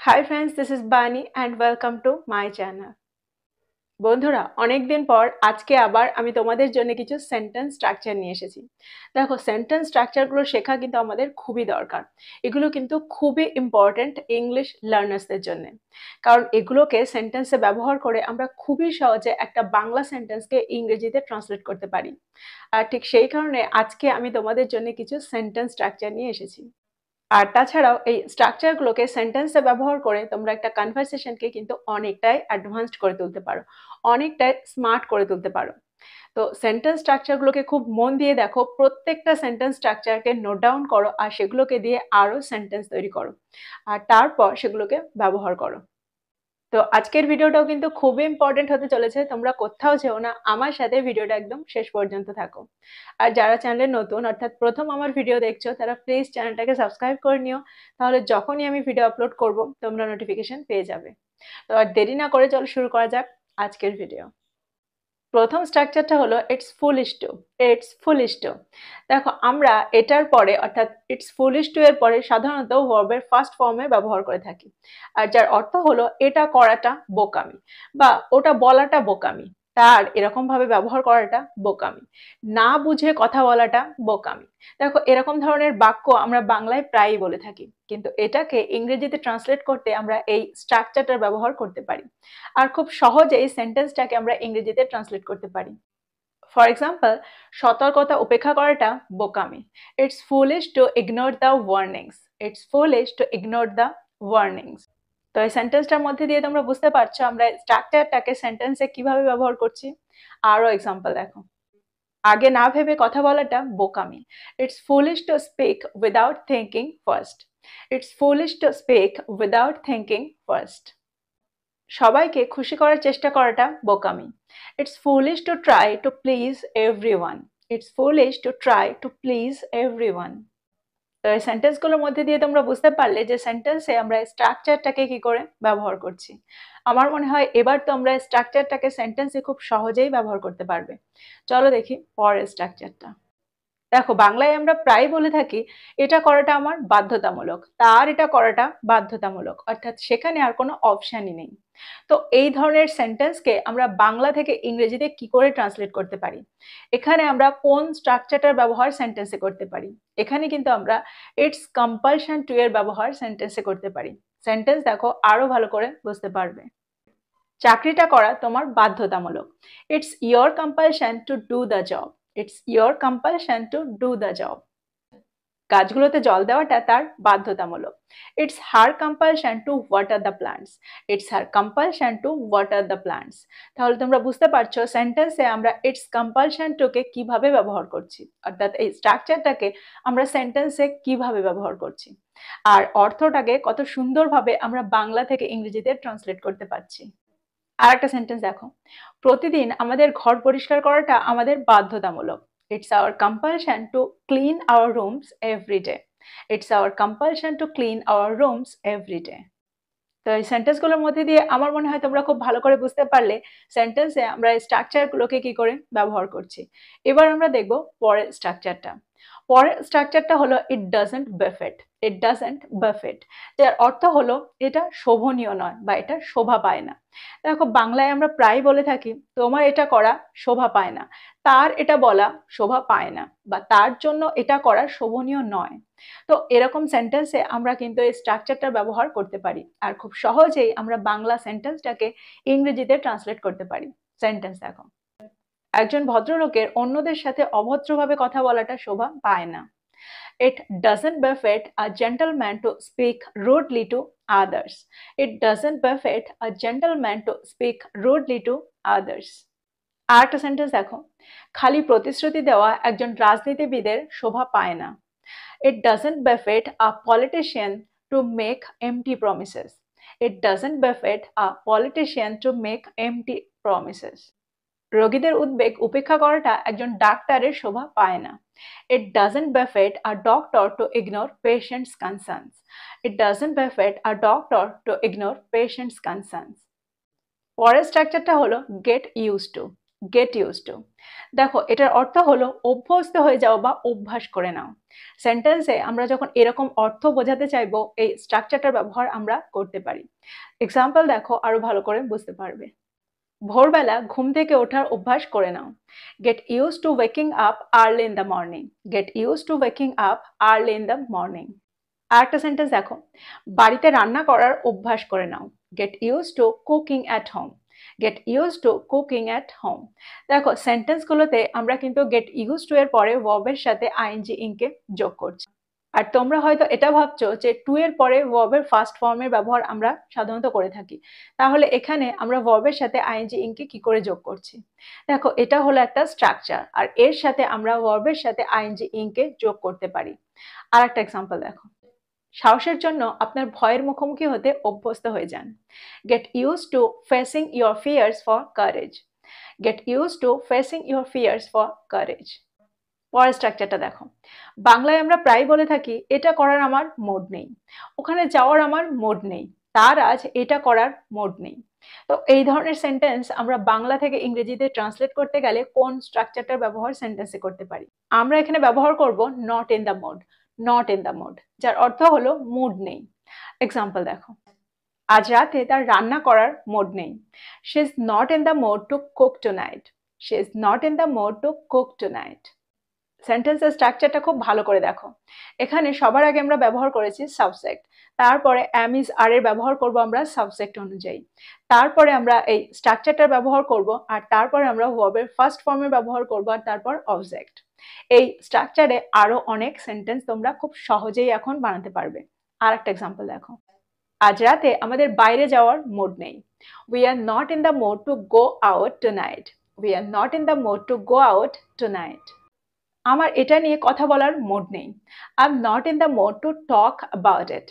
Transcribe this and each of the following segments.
Hi friends, this is Bani and welcome to my channel. বন্ধুরা অনেকদিন পর আজকে আবার আমি তোমাদের জন্য কিছু সেন্টেন্স স্ট্রাকচার নিয়ে এসেছি। দেখো সেন্টেন্স স্ট্রাকচারগুলো শেখা কিন্তু আমাদের খুবই দরকার। এগুলো কিন্তু খুবই ইম্পর্ট্যান্ট ইংলিশ লার্নার্সদের জন্য। কারণ এগুলোকে সেন্টেন্সে ব্যবহার করে আমরা খুবই সহজে একটা বাংলা সেন্টেন্সকে ইংরেজিতে ট্রান্সলেট করতে পারি। আর ঠিক সেই কারণে আজকে আমি তোমাদের জন্য কিছু সেন্টেন্স স্ট্রাকচার নিয়ে এসেছি। আর তাছাড়াও এই স্ট্রাকচারগুলোকে সেন্টেন্সে ব্যবহার করে তোমরা একটা কনভারসেশনকে কিন্তু অনেকটাই অ্যাডভান্সড করে তুলতে পারো, অনেকটাই স্মার্ট করে তুলতে পারো। তো সেন্টেন্স স্ট্রাকচারগুলোকে খুব মন দিয়ে দেখো, প্রত্যেকটা সেন্টেন্স স্ট্রাকচারকে নোট ডাউন করো আর সেগুলোকে দিয়ে আরও সেন্টেন্স তৈরি করো আর তারপর সেগুলোকে ব্যবহার করো। তো আজকের ভিডিওটাও কিন্তু খুবই ইম্পর্টেন্ট হতে চলেছে, তোমরা কোথাও যেও না, আমার সাথে ভিডিওটা একদম শেষ পর্যন্ত থাকো। আর যারা চ্যানেলে নতুন অর্থাৎ প্রথম আমার ভিডিও দেখছো তারা প্লিজ চ্যানেলটাকে সাবস্ক্রাইব করে নিও, তাহলে যখনই আমি ভিডিও আপলোড করব তোমরা নোটিফিকেশন পেয়ে যাবে। তো আর দেরি না করে চলো শুরু করা যাক আজকের ভিডিও। প্রথম স্ট্রাকচারটা হলো it's foolish to. It's foolish to, দেখো আমরা এটার পরে অর্থাৎ ইটস ফুলিশ টু এর পরে সাধারণত ভার্বের ফার্স্ট ফর্মে ব্যবহার করে থাকি, আর যার অর্থ হলো এটা করাটা বোকামি বা ওটা বলাটা বোকামি, তার এরকম ভাবে ব্যবহার করাটা বোকামি, না বুঝে কথা বলাটা বোকামি। দেখো এরকম ধরনের বাক্য আমরা বাংলায় প্রায়ই বলে থাকি, কিন্তু এটাকে ইংরেজিতে ট্রান্সলেট করতে আমরা এই স্ট্রাকচারটার ব্যবহার করতে পারি আর খুব সহজেই সেন্টেন্সটাকে আমরা ইংরেজিতে ট্রান্সলেট করতে পারি। ফর এক্সাম্পল, সতর্কতা উপেক্ষা করাটা বোকামি। It's foolish two ignore the warnings. It's foolish two ignore the warnings. তো এই সেন্টেন্সটার মধ্যে দিয়ে তোমরা বুঝতে পারছো আমরা স্ট্রাকচারটাকে সেন্টেন্সে কিভাবে ব্যবহার করছি। আরো এক্সাম্পল দেখো, আগে না ভেবে কথা বলাটা বোকামি। It's foolish to speak without thinking first. It's foolish to speak without thinking first. সবাইকে খুশি করার চেষ্টা করাটা বোকামি। It's foolish to try to please everyone. It's foolish to try to please everyone. তো এই সেন্টেন্সগুলোর মধ্যে দিয়ে তোমরা বুঝতে পারলে যে সেন্টেন্সে আমরা স্ট্রাকচারটাকে কি করে ব্যবহার করছি। আমার মনে হয় এবার তোমরা স্ট্রাকচারটাকে সেন্টেন্সে খুব সহজেই ব্যবহার করতে পারবে। চলো দেখি পরের স্ট্রাকচারটা। দেখো বাংলায় আমরা প্রায় বলে থাকি এটা করাটা আমার বাধ্যতামূলক, তার এটা করাটা বাধ্যতামূলক, অর্থাৎ সেখানে আর কোনো অপশানই নেই। তো এই ধরনের সেন্টেন্সকে আমরা বাংলা থেকে ইংরেজিতে কি করে ট্রান্সলেট করতে পারি, এখানে আমরা কোন স্ট্রাকচারটার ব্যবহার সেন্টেন্সে করতে পারি। এখানে কিন্তু আমরা ইটস কম্পালশন টু এর ব্যবহার সেন্টেন্সে করতে পারি। সেন্টেন্স দেখো আরো ভালো করে বুঝতে পারবে। চাকরিটা করা তোমার বাধ্যতামূলক। It's your compulsion to do the job. It's your compulsion to do the job. গাছগুলোতে জল দেওয়াটা তার বাধ্যতামূলক। It's her compulsion two water the plants. It's her compulsion two water the plants. তাহলে তোমরা বুঝতে পারছো সেন্টেন্সে আমরা ইটস কম্পালশন টুকে কিভাবে ব্যবহার করছি, অর্থাৎ এই স্ট্রাকচারটাকে আমরা সেন্টেন্সে কিভাবে ব্যবহার করছি আর অর্থটাকে কত সুন্দরভাবে আমরা বাংলা থেকে ইংরেজিতে ট্রান্সলেট করতে পারছি। আর একটা সেন্টেন্স দেখো, প্রতিদিন আমাদের ঘর পরিষ্কার করাটা আমাদের বাধ্যতামূলক। It's hour compulsion to clean our rooms every day. It's hour compulsion to clean our rooms every day. তো এই সেন্টেন্সগুলোর মধ্যে দিয়ে আমার মনে হয় তোমরা খুব ভালো করে বুঝতে পারলে সেন্টেন্সে আমরা এই স্ট্রাকচারগুলোকে কি করে ব্যবহার করছি। এবার আমরা দেখব পরের স্ট্রাকচারটা। পরের স্ট্রাকচারটা হলো ইট ডাজন্ট বেফিট। ইট ডাজন্ট বেফিট, যার অর্থ হলো এটা শোভনীয় নয় বা এটা শোভা পায় না। দেখো বাংলায় আমরা প্রায় বলে থাকি তোমার এটা করা শোভা পায় না, তার এটা বলা শোভা পায় না, বা তার জন্য এটা করা শোভনীয় নয়। তো এরকম সেন্টেন্সে আমরা কিন্তু এই স্ট্রাকচারটা ব্যবহার করতে পারি আর খুব সহজেই আমরা বাংলা সেন্টেন্সটাকে ইংরেজিতে ট্রান্সলেট করতে পারি। সেন্টেন্স দেখো, একজন ভদ্রলোকের অন্যদের সাথে অভদ্রভাবে কথা বলাটা শোভা পায় না। It doesn't befit a gentleman to speak rudely to others. It doesn't befit a gentleman to speak rudely to others. আর একটা সেন্টেন্স দেখো, খালি প্রতিশ্রুতি দেওয়া একজন রাজনীতিবিদের শোভা পায় না। It doesn't befit a politician to make empty promises. It doesn't befit a politician to make empty promises. রোগীদের উদ্বেগ উপেক্ষা করাটা একজন ডাক্তারের শোভা পায় না। It doesn't befit a doctor to ignore patients' concerns. It doesn't befit a doctor to ignore patients' concerns. পরের স্ট্রাকচারটা হলো get use to. Get use to. দেখো এটার অর্থ হলো অভ্যস্ত হয়ে যাও বা অভ্যাস করে নাও। সেন্টেন্সে আমরা যখন এরকম অর্থ বোঝাতে চাইবো এই স্ট্রাকচারটার ব্যবহার আমরা করতে পারি। এক্সাম্পল দেখো আরো ভালো করে বুঝতে পারবে। ভোরবেলা ঘুম থেকে ওঠার অভ্যাস করে নাও। Get use to waking up early in the morning. Get use to waking up early in the morning. আর একটা সেন্টেন্স দেখো, বাড়িতে রান্না করার অভ্যাস করে নাও। Get use to cooking at home. Get use to cooking at home. দেখো সেন্টেন্সগুলোতে আমরা কিন্তু গেট ইউজ টু এর পরে ভার্বের সাথে আইএনজি ইংকে যোগ করছি। আর তোমরা হয়তো এটা ভাবছো যে টু এর পরে ভার্বের ফার্স্ট ফর্মের ব্যবহার আমরা সাধারণত করে থাকি, তাহলে এখানে আমরা ভার্বের সাথে আইএনজি ইংকে কি করে যোগ করছি। দেখো এটা হলো একটা স্ট্রাকচার, আর এর সাথে আমরা ভার্বের সাথে আইএনজি ইংকে যোগ করতে পারি। আর একটা এক্সাম্পল দেখো, সাহসের জন্য আপনার ভয়ের মুখোমুখি হতে অভ্যস্ত হয়ে যান। Get use to facing your fears for courage. Get use to facing your fears for courage. পরের স্ট্রাকচারটা দেখো, বাংলায় আমরা প্রায় বলে থাকি এটা করার আমার মুড নেই, ওখানে যাওয়ার আমার মুড নেই, তার আজ এটা করার মুড নেই। তো এই ধরনের সেন্টেন্স আমরা বাংলা থেকে ইংরেজিতে ট্রান্সলেট করতে গেলে কোন স্ট্রাকচারটার ব্যবহার সেন্টেন্সে করতে পারি? আমরা এখানে ব্যবহার করব not in the mood. Not in the mood, যার অর্থ হলো মুড নেই। এক্সাম্পল দেখো, আজ রাতে তার রান্না করার মুড নেই। She is not in the mood to cook tonight. She is not in the mood to cook tonight. সেন্টেন্সের স্ট্রাকচারটা খুব ভালো করে দেখো। এখানে সবার আগে আমরা ব্যবহার করেছি সাবজেক্ট, তারপরে অ্যাম ইজ আর এর ব্যবহার করব আমরা সাবজেক্ট অনুযায়ী, তারপরে আমরা এই স্ট্রাকচারটার ব্যবহার করব, আর তারপরে আমরা ভার্বের ফার্স্ট ফর্মের ব্যবহার করব, আর তারপর অবজেক্ট। এই স্ট্রাকচারে আরো অনেক সেন্টেন্স তোমরা খুব সহজেই এখন বানাতে পারবে। আর একটা এক্সাম্পল দেখো, আজ রাতে আমাদের বাইরে যাওয়ার মুড নেই। We are not in the mood to go out tonight. We are not in the mood to go out tonight. আমার এটা নিয়ে কথা বলার মুড নেই। I am not in the mood to talk about it.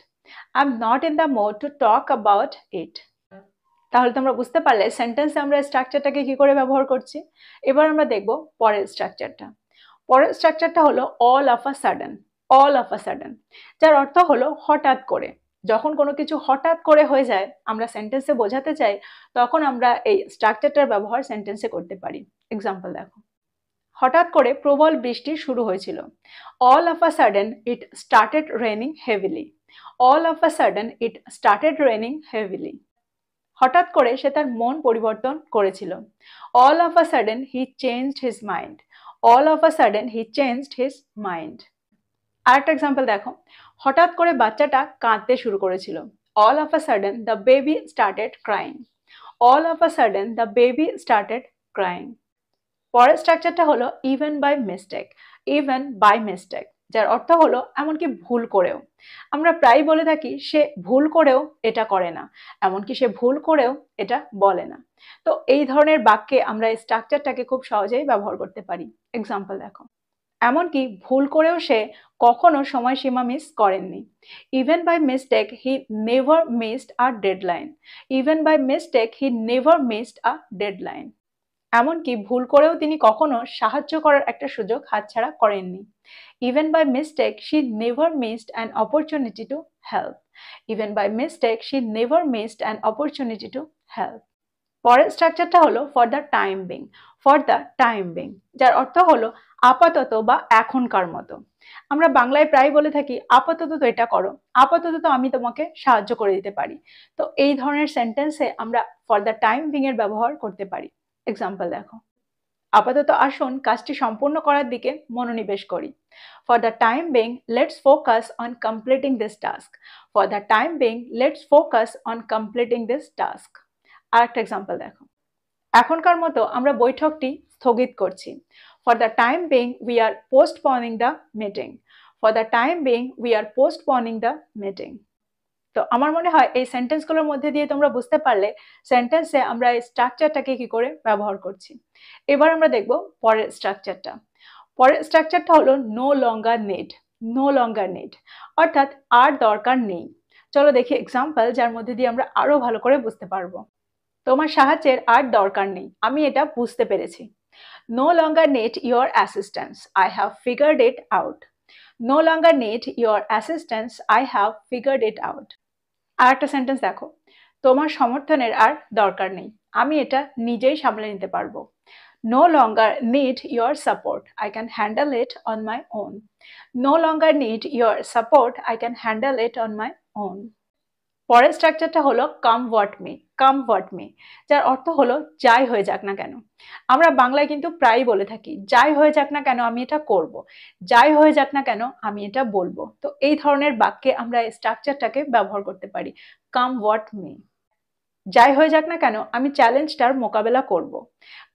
I am not in the mood to talk about it. তাহলে তোমরা বুঝতে পারলে সেন্টেন্সে আমরা স্ট্রাকচারটাকে কি করে ব্যবহার করছি। এবার আমরা দেখব পরের স্ট্রাকচারটা। পরের স্ট্রাকচারটা হলো all of a sudden. All of a sudden, যার অর্থ হলো হঠাৎ করে। যখন কোনো কিছু হঠাৎ করে হয়ে যায়, আমরা সেন্টেন্সে বোঝাতে চাই, তখন আমরা এই স্ট্রাকচারটার ব্যবহার সেন্টেন্সে করতে পারি। এক্সাম্পল দেখো, হঠাৎ করে প্রবল বৃষ্টি শুরু হয়েছিল। All of a sudden it started raining heavily. All of a sudden it started raining heavily. হঠাৎ করে সে তার মন পরিবর্তন করেছিল। All of a sudden he changed his mind. All of a sudden he changed his mind. আরেকটা example দেখো, হঠাৎ করে বাচ্চাটা কাঁদতে শুরু করেছিল। All of a sudden the baby started crying. All of a sudden the baby started crying. পরের স্ট্রাকচারটা হলো even by mistake. Even by mistake, যার অর্থ হলো এমনকি ভুল করেও। আমরা প্রায় বলে থাকি সে ভুল করেও এটা করে না, এমনকি সে ভুল করেও এটা বলে না। তো এই ধরনের বাক্যে আমরা এই স্ট্রাকচারটাকে খুব সহজেই ব্যবহার করতে পারি। এক্সাম্পল দেখো, এমনকি ভুল করেও সে কখনো সময়সীমা মিস করেননি। Even by mistake he never missed a deadline. Even by mistake he never missed a deadline. এমনকি ভুল করেও তিনি কখনো সাহায্য করার একটা সুযোগ হাতছাড়া করেননি। Even by mistake she never missed an opportunity to help. Even by mistake she never missed an opportunity to help. পরের স্ট্রাকচারটা হলো for the time being. For the time being, যার অর্থ হলো আপাতত বা এখনকার মতো। আমরা বাংলায় প্রায় বলে থাকি আপাতত তো এটা করো, আপাতত তো আমি তোমাকে সাহায্য করে দিতে পারি। তো এই ধরনের সেন্টেন্সে আমরা ফর দ্য টাইম বিং এর ব্যবহার করতে পারি। এক্সাম্পল দেখো, আপাতত আসুন কাজটি সম্পূর্ণ করার দিকে মনোনিবেশ করি। For the time being let's focus on completing this task. For the time being let's focus on completing this task. আর একটা এক্সাম্পল দেখো, এখনকার মতো আমরা বৈঠকটি স্থগিত করছি। For the time being we are postponing the meeting. For the time being we are postponing the meeting. তো আমার মনে হয় এই সেন্টেন্সগুলোর মধ্যে দিয়ে তোমরা বুঝতে পারলে সেন্টেন্সে আমরা এই স্ট্রাকচারটাকে কি করে ব্যবহার করছি। এবার আমরা দেখব পরের স্ট্রাকচারটা। পরের স্ট্রাকচারটা হলো no longer need. No longer need, অর্থাৎ আর দরকার নেই। চলো দেখি এক্সাম্পল, যার মধ্যে দিয়ে আমরা আরো ভালো করে বুঝতে পারবো। তোমার সাহায্যের আর দরকার নেই, আমি এটা বুঝতে পেরেছি। No longer need your assistance, I have figured it out. No longer need your assistance, I have figured it out. আর একটা সেন্টেন্স দেখো, তোমার সমর্থনের আর দরকার নেই, আমি এটা নিজেই সামলে নিতে পারবো। no longer need your support, I can handle it on my own. No longer need your support, I can handle it on my own. পরের স্ট্রাকচারটা হলো কাম হোয়াট মে। কাম হোয়াট মে, যার অর্থ হলো যাই হয়ে যাক না কেন। আমরা বাংলায় কিন্তু প্রায়ই বলে থাকি যাই হয়ে যাক না কেন আমি এটা করব, যাই হয়ে যাক না কেন আমি এটা বলবো। তো এই ধরনের বাক্যে আমরা এই স্ট্রাকচারটাকে ব্যবহার করতে পারি, কাম হোয়াট মে। যাই হয়ে যাক না কেন আমি চ্যালেঞ্জটার মোকাবেলা করব।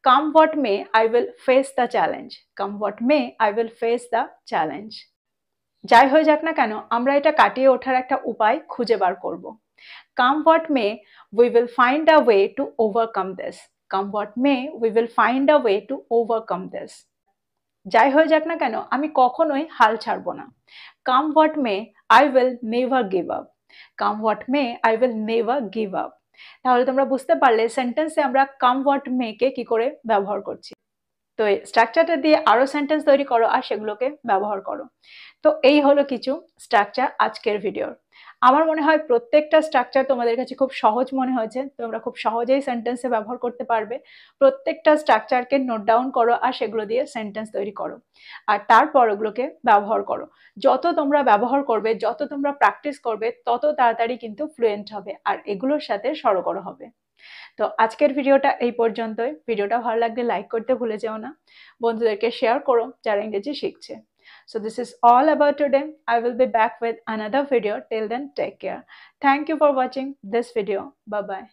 Come what may I will face the challenge. Come what may I will face the challenge. যাই হয়ে যাক না কেন আমরা এটা কাটিয়ে ওঠার একটা উপায় খুঁজে বার করব। Come what may, we will find a way to overcome this. Come what may, we will find a way to overcome this. যাই হয়ে যাক না কেন আমি কখনোই হাল ছাড়বো না। Come what may, I will never give up. Come what may, I will never give up. তাহলে তোমরা বুঝতে পারলে সেন্টেন্সে আমরা come what may কে কি করে ব্যবহার করছি। তো এই স্ট্রাকচারটা দিয়ে আরো সেন্টেন্স তৈরি করো আর সেগুলোকে ব্যবহার করো। তো এই হলো কিছু স্ট্রাকচার আজকের ভিডিওর। আমার মনে হয় প্রত্যেকটা স্ট্রাকচার তোমাদের কাছে খুব সহজ মনে হয়েছে, তোমরা খুব সহজেই সেন্টেন্সে ব্যবহার করতে পারবে। প্রত্যেকটা স্ট্রাকচারকে নোট ডাউন করো আর সেগুলো দিয়ে সেন্টেন্স তৈরি করো, আর তারপর ওগুলোকে ব্যবহার করো। যত তোমরা ব্যবহার করবে, যত তোমরা প্র্যাকটিস করবে, তত তাড়াতাড়ি কিন্তু ফ্লুয়েন্ট হবে আর এগুলোর সাথে সড়গড় হবে। তো আজকের ভিডিওটা এই পর্যন্তই। ভিডিওটা ভালো লাগলে লাইক করতে ভুলে যেও না, বন্ধুদেরকে শেয়ার করো যারা ইংরেজি শিখছে। So this is all about today. I will be back with another video. Till then, take care. Thank you for watching this video. Bye bye.